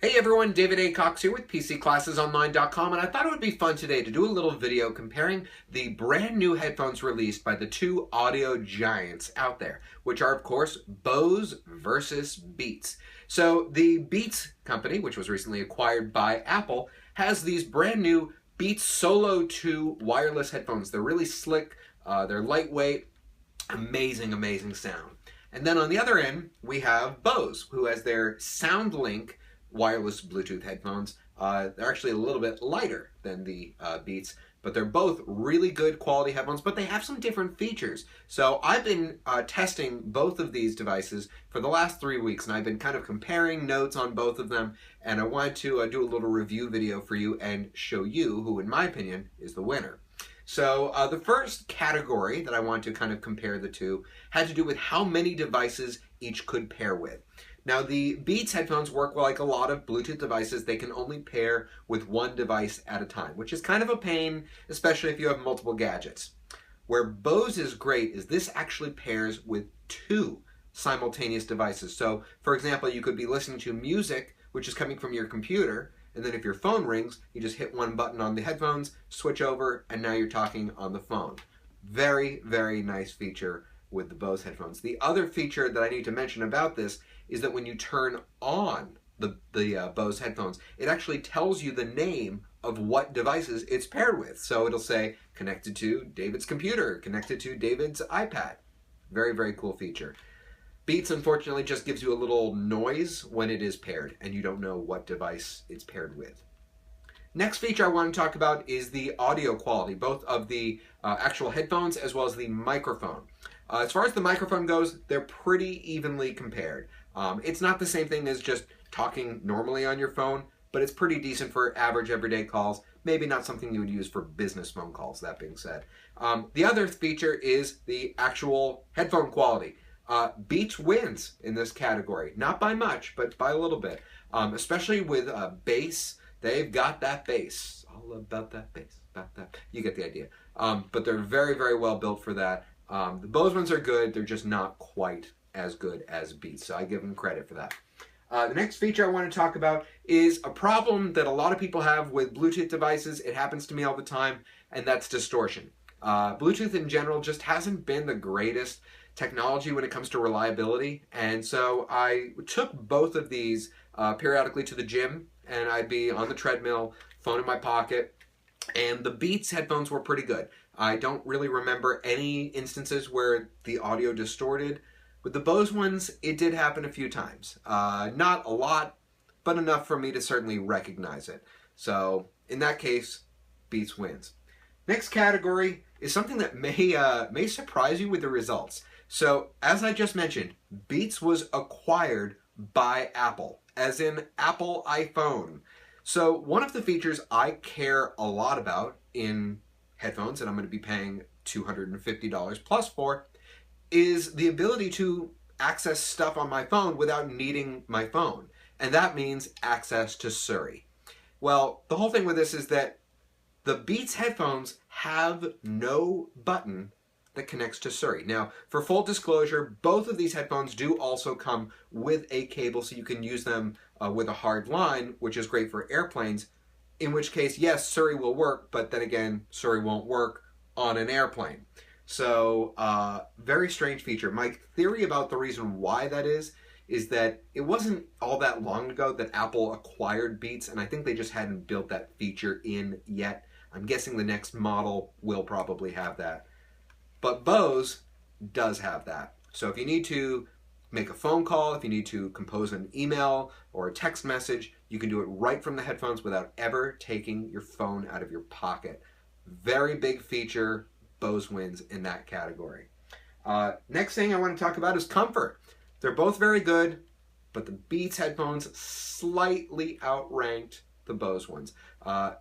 Hey everyone, David A. Cox here with PCClassesOnline.com, and I thought it would be fun today to do a little video comparing the brand new headphones released by the two audio giants out there, which are of course Bose versus Beats. So the Beats company, which was recently acquired by Apple, has these brand new Beats Solo 2 wireless headphones. They're really slick, they're lightweight, amazing sound. And then on the other end, we have Bose, who has their SoundLink wireless Bluetooth headphones. They're actually a little bit lighter than the Beats, but they're both really good quality headphones, but they have some different features. So I've been testing both of these devices for the last 3 weeks, and I've been kind of comparing notes on both of them, and I wanted to do a little review video for you and show you who, in my opinion, is the winner. So the first category that I want to kind of compare the two had to do with how many devices each could pair with. Now, the Beats headphones work like a lot of Bluetooth devices. They can only pair with one device at a time, which is kind of a pain, especially if you have multiple gadgets. Where Bose is great is this actually pairs with two simultaneous devices. So, for example, you could be listening to music, which is coming from your computer, and then if your phone rings, you just hit one button on the headphones, switch over, and now you're talking on the phone. Very nice feature with the Bose headphones. The other feature that I need to mention about this is that when you turn on the Bose headphones, it actually tells you the name of what devices it's paired with. So it'll say, connected to David's computer, connected to David's iPad. Very cool feature. Beats, unfortunately, just gives you a little noise when it is paired, and you don't know what device it's paired with. Next feature I want to talk about is the audio quality, both of the actual headphones as well as the microphone. As far as the microphone goes, they're pretty evenly compared. It's not the same thing as just talking normally on your phone, but it's pretty decent for average everyday calls. Maybe not something you would use for business phone calls, that being said. The other feature is the actual headphone quality. Beats wins in this category, not by much, but by a little bit. Especially with bass, they've got that bass. All about that bass, about that. You get the idea. But they're very well built for that. The Bose ones are good, they're just not quite as good as Beats, so I give them credit for that. The next feature I want to talk about is a problem that a lot of people have with Bluetooth devices. It happens to me all the time, and that's distortion. Bluetooth in general just hasn't been the greatest technology when it comes to reliability, and so I took both of these periodically to the gym, and I'd be on the treadmill, phone in my pocket, and the Beats headphones were pretty good. I don't really remember any instances where the audio distorted. With the Bose ones, it did happen a few times. Not a lot, but enough for me to certainly recognize it. So, in that case, Beats wins. Next category is something that may surprise you with the results. So, as I just mentioned, Beats was acquired by Apple, as in Apple iPhone. So, one of the features I care a lot about in headphones, and I'm going to be paying $250 plus for, is the ability to access stuff on my phone without needing my phone. And that means access to Siri. Well, the whole thing with this is that the Beats headphones have no button that connects to Siri. Now, for full disclosure, both of these headphones do also come with a cable, so you can use them with a hard line, which is great for airplanes, in which case, yes, Siri will work, but then again, Siri won't work on an airplane. So, very strange feature. My theory about the reason why that is that it wasn't all that long ago that Apple acquired Beats, and I think they just hadn't built that feature in yet. I'm guessing the next model will probably have that. But Bose does have that. So if you need to make a phone call, if you need to compose an email or a text message, you can do it right from the headphones without ever taking your phone out of your pocket. Very big feature. Bose wins in that category. Next thing I want to talk about is comfort. They're both very good, but the Beats headphones slightly outranked the Bose ones.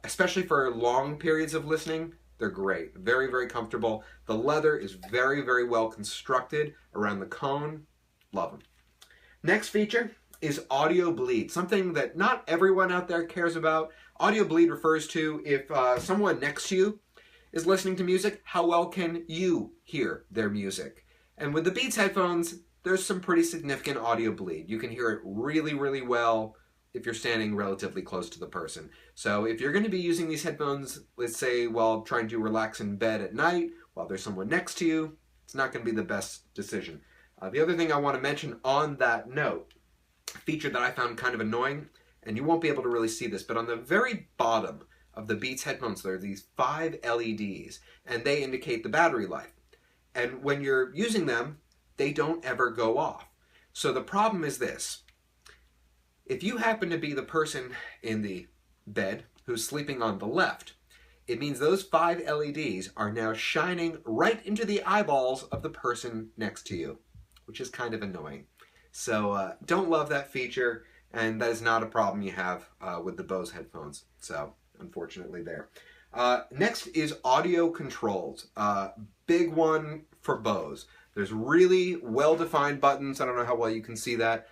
Especially for long periods of listening, they're great. Very comfortable. The leather is very well constructed around the cone. Love them. Next feature is audio bleed, something that not everyone out there cares about. Audio bleed refers to if someone next to you is listening to music, how well can you hear their music? And with the Beats headphones, there's some pretty significant audio bleed. You can hear it really well if you're standing relatively close to the person. So if you're going to be using these headphones, let's say while trying to relax in bed at night, while there's someone next to you, it's not going to be the best decision. The other thing I want to mention on that note, a feature that I found kind of annoying, and you won't be able to really see this, but on the very bottom of the Beats headphones, there are these 5 LEDs, and they indicate the battery life. And when you're using them, they don't ever go off. So the problem is this. If you happen to be the person in the bed who's sleeping on the left, it means those 5 LEDs are now shining right into the eyeballs of the person next to you, which is kind of annoying. So don't love that feature, and that is not a problem you have with the Bose headphones. So unfortunately there. Next is audio controls. Big one for Bose. There's really well-defined buttons. I don't know how well you can see that.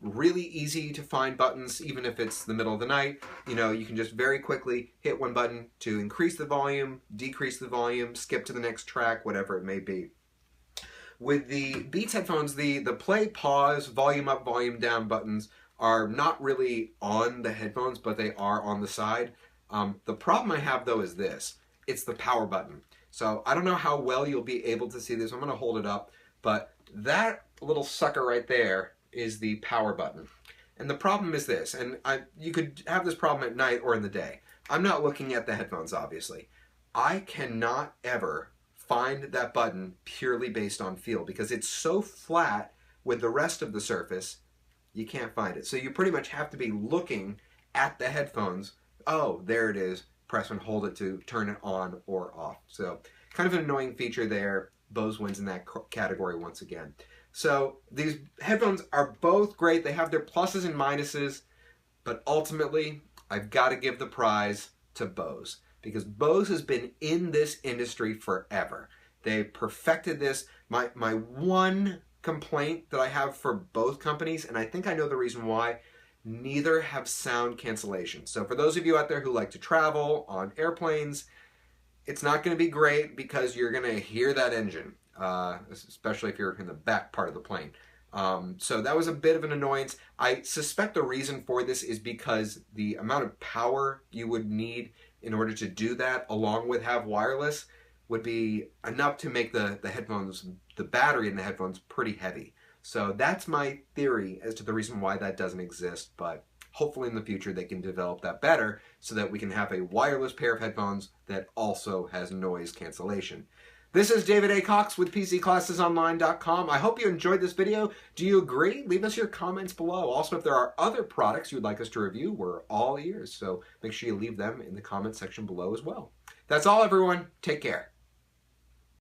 Really easy to find buttons, even if it's the middle of the night. You know, you can just very quickly hit one button to increase the volume, decrease the volume, skip to the next track, whatever it may be. With the Beats headphones, the play, pause, volume up, volume down buttons are not really on the headphones, but they are on the side. The problem I have, though, is this. It's the power button. So I don't know how well you'll be able to see this. I'm going to hold it up, but that little sucker right there is the power button. And the problem is this, and you could have this problem at night or in the day. I'm not looking at the headphones, obviously. I cannot ever find that button purely based on feel because it's so flat with the rest of the surface, you can't find it. So you pretty much have to be looking at the headphones. Oh, there it is. Press and hold it to turn it on or off. So kind of an annoying feature there. Bose wins in that category once again. So these headphones are both great. They have their pluses and minuses, but ultimately I've got to give the prize to Bose because Bose has been in this industry forever. They perfected this. My one complaint that I have for both companies, and I think I know the reason why, neither have sound cancellation. So for those of you out there who like to travel on airplanes, it's not going to be great because you're going to hear that engine, especially if you're in the back part of the plane. So that was a bit of an annoyance. I suspect the reason for this is because the amount of power you would need in order to do that, along with have wireless, would be enough to make the headphones, the battery in the headphones, pretty heavy. So that's my theory as to the reason why that doesn't exist, but hopefully in the future they can develop that better so that we can have a wireless pair of headphones that also has noise cancellation. This is David A. Cox with PCClassesOnline.com. I hope you enjoyed this video. Do you agree? Leave us your comments below. Also, if there are other products you'd like us to review, we're all ears, so make sure you leave them in the comment section below as well. That's all, everyone. Take care.